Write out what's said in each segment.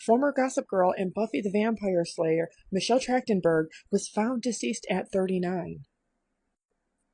Former Gossip Girl and Buffy the Vampire Slayer, Michelle Trachtenberg, was found deceased at 39.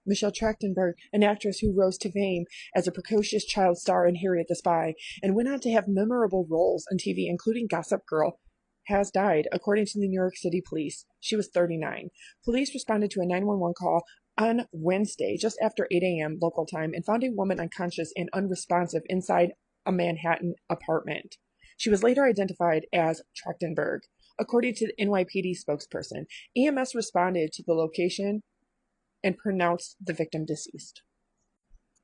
Michelle Trachtenberg, an actress who rose to fame as a precocious child star in Harriet the Spy and went on to have memorable roles on TV, including Gossip Girl, has died, according to the New York City Police. She was 39. Police responded to a 911 call on Wednesday, just after 8 a.m. local time, and found a woman unconscious and unresponsive inside a Manhattan apartment. She was later identified as Trachtenberg. According to the NYPD spokesperson, EMS responded to the location and pronounced the victim deceased.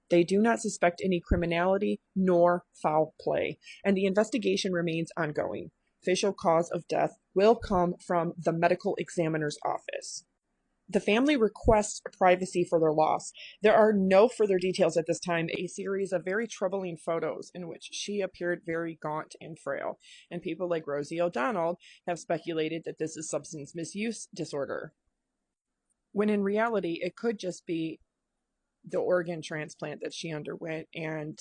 They do not suspect any criminality nor foul play, and the investigation remains ongoing. Official cause of death will come from the medical examiner's office. The family requests privacy for their loss. There are no further details at this time. A series of very troubling photos in which she appeared very gaunt and frail, and people like Rosie O'Donnell have speculated that this is substance misuse disorder, when in reality it could just be the organ transplant that she underwent and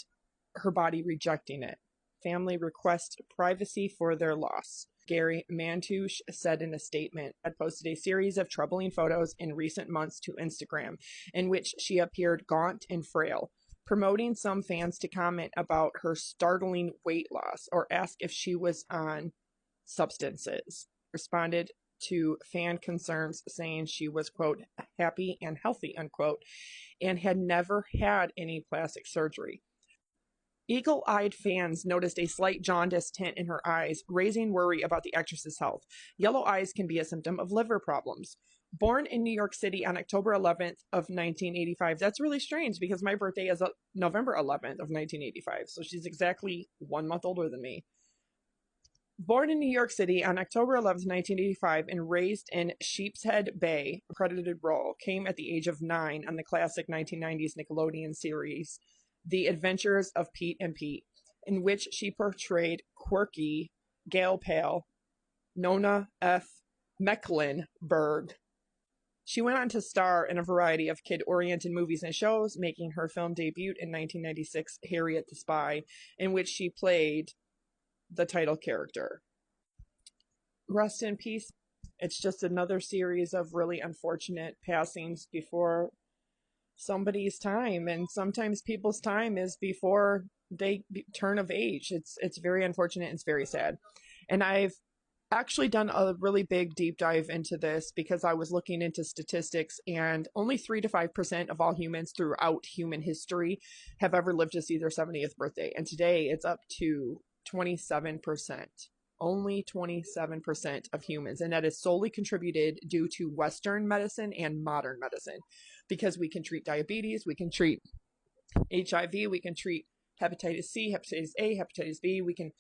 her body rejecting it. Family request privacy for their loss. Gary Mantouche said in a statement, had posted a series of troubling photos in recent months to Instagram in which she appeared gaunt and frail, promoting some fans to comment about her startling weight loss or ask if she was on substances. Responded to fan concerns, saying she was, quote, happy and healthy, unquote, and had never had any plastic surgery. Eagle-eyed fans noticed a slight jaundice tint in her eyes, raising worry about the actress's health. Yellow eyes can be a symptom of liver problems. Born in New York City on October 11th of 1985. That's really strange because my birthday is November 11th of 1985, so she's exactly 1 month older than me. Born in New York City on October 11th, 1985, and raised in Sheepshead Bay, a credited role, came at the age of 9 on the classic 1990s Nickelodeon series, The Adventures of Pete and Pete, in which she portrayed quirky Gail Pale, Nona F. Mecklenburg. She went on to star in a variety of kid-oriented movies and shows, making her film debut in 1996, Harriet the Spy, in which she played the title character. Rest in peace. It's just another series of really unfortunate passings before somebody's time, and sometimes people's time is before they turn of age. It's very unfortunate and it's very sad. And I've actually done a really big deep dive into this because I was looking into statistics, and only 3 to 5% of all humans throughout human history have ever lived to see their 70th birthday, and today it's up to 27%. Only 27% of humans, and that is solely contributed due to Western medicine and modern medicine, because we can treat diabetes, we can treat HIV, we can treat hepatitis C, hepatitis A, hepatitis B, we can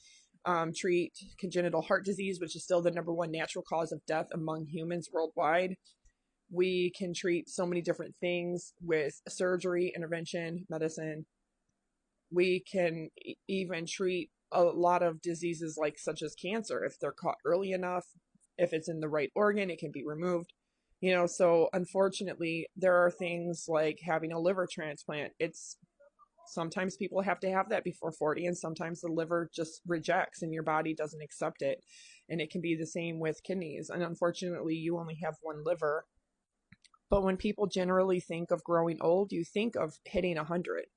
treat congenital heart disease, which is still the #1 natural cause of death among humans worldwide. We can treat so many different things with surgery, intervention, medicine. We can even treat a lot of diseases like such as cancer. If they're caught early enough, if it's in the right organ, it can be removed. So unfortunately, there are things like having a liver transplant. Sometimes people have to have that before 40, and sometimes the liver just rejects and your body doesn't accept it. And it can be the same with kidneys. And unfortunately, you only have one liver. But when people generally think of growing old, you think of hitting 100.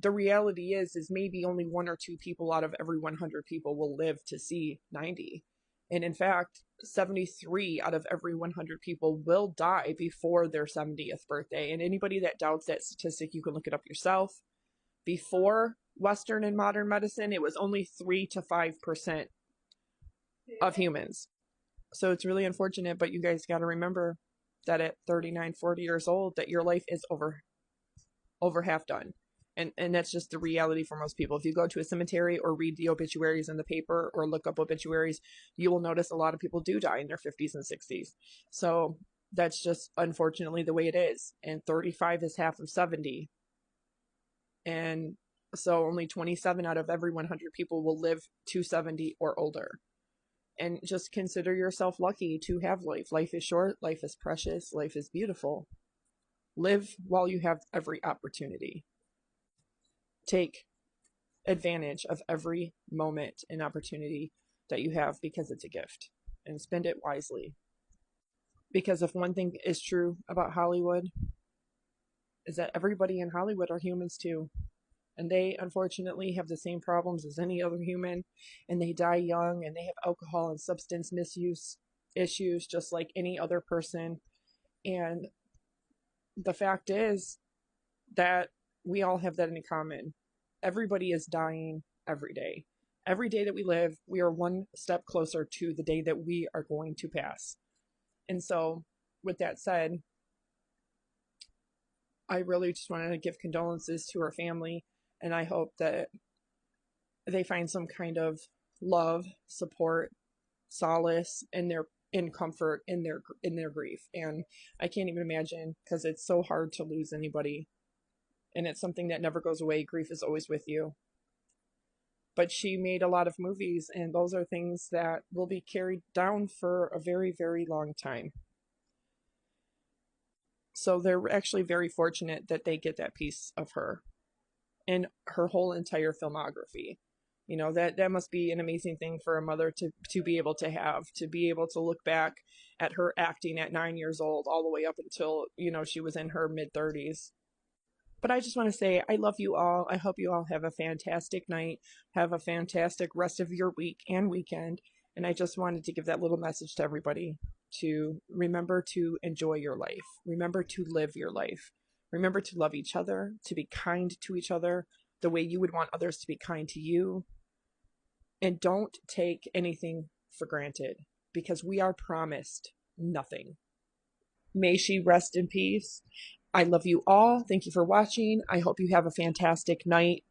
The reality is maybe only 1 or 2 people out of every 100 people will live to see 90. And in fact, 73 out of every 100 people will die before their 70th birthday. And anybody that doubts that statistic, you can look it up yourself. Before Western and modern medicine, it was only 3 to 5% of humans. So it's really unfortunate, but you guys got to remember that at 39, 40 years old, that your life is over half done. And that's just the reality for most people. If you go to a cemetery or read the obituaries in the paper or look up obituaries, you will notice a lot of people do die in their 50s and 60s. So that's just unfortunately the way it is. And 35 is half of 70. And so only 27 out of every 100 people will live to 70 or older. And just consider yourself lucky to have life. Life is short. Life is precious. Life is beautiful. Live while you have every opportunity. Take advantage of every moment and opportunity that you have because it's a gift, and spend it wisely. Because if one thing is true about Hollywood, is that everybody in Hollywood are humans too. And they unfortunately have the same problems as any other human, and they die young, and they have alcohol and substance misuse issues just like any other person. And the fact is that we all have that in common. Everybody is dying every day. Every day that we live, we are one step closer to the day that we are going to pass. And so, with that said, I really just wanted to give condolences to her family, and I hope that they find some kind of love, support, solace in comfort in their grief. And I can't even imagine, because it's so hard to lose anybody, and it's something that never goes away. Grief is always with you. But she made a lot of movies, and those are things that will be carried down for a very, very long time. So they're actually very fortunate that they get that piece of her in her whole entire filmography. You know, that must be an amazing thing for a mother to be able to have, to be able to look back at her acting at 9 years old all the way up until, she was in her mid-30s. But I just want to say, I love you all. I hope you all have a fantastic night, have a fantastic rest of your week and weekend. And I just wanted to give that little message to everybody to remember to enjoy your life. Remember to live your life. Remember to love each other, to be kind to each other the way you would want others to be kind to you. And don't take anything for granted, because we are promised nothing. May she rest in peace. I love you all. Thank you for watching. I hope you have a fantastic night.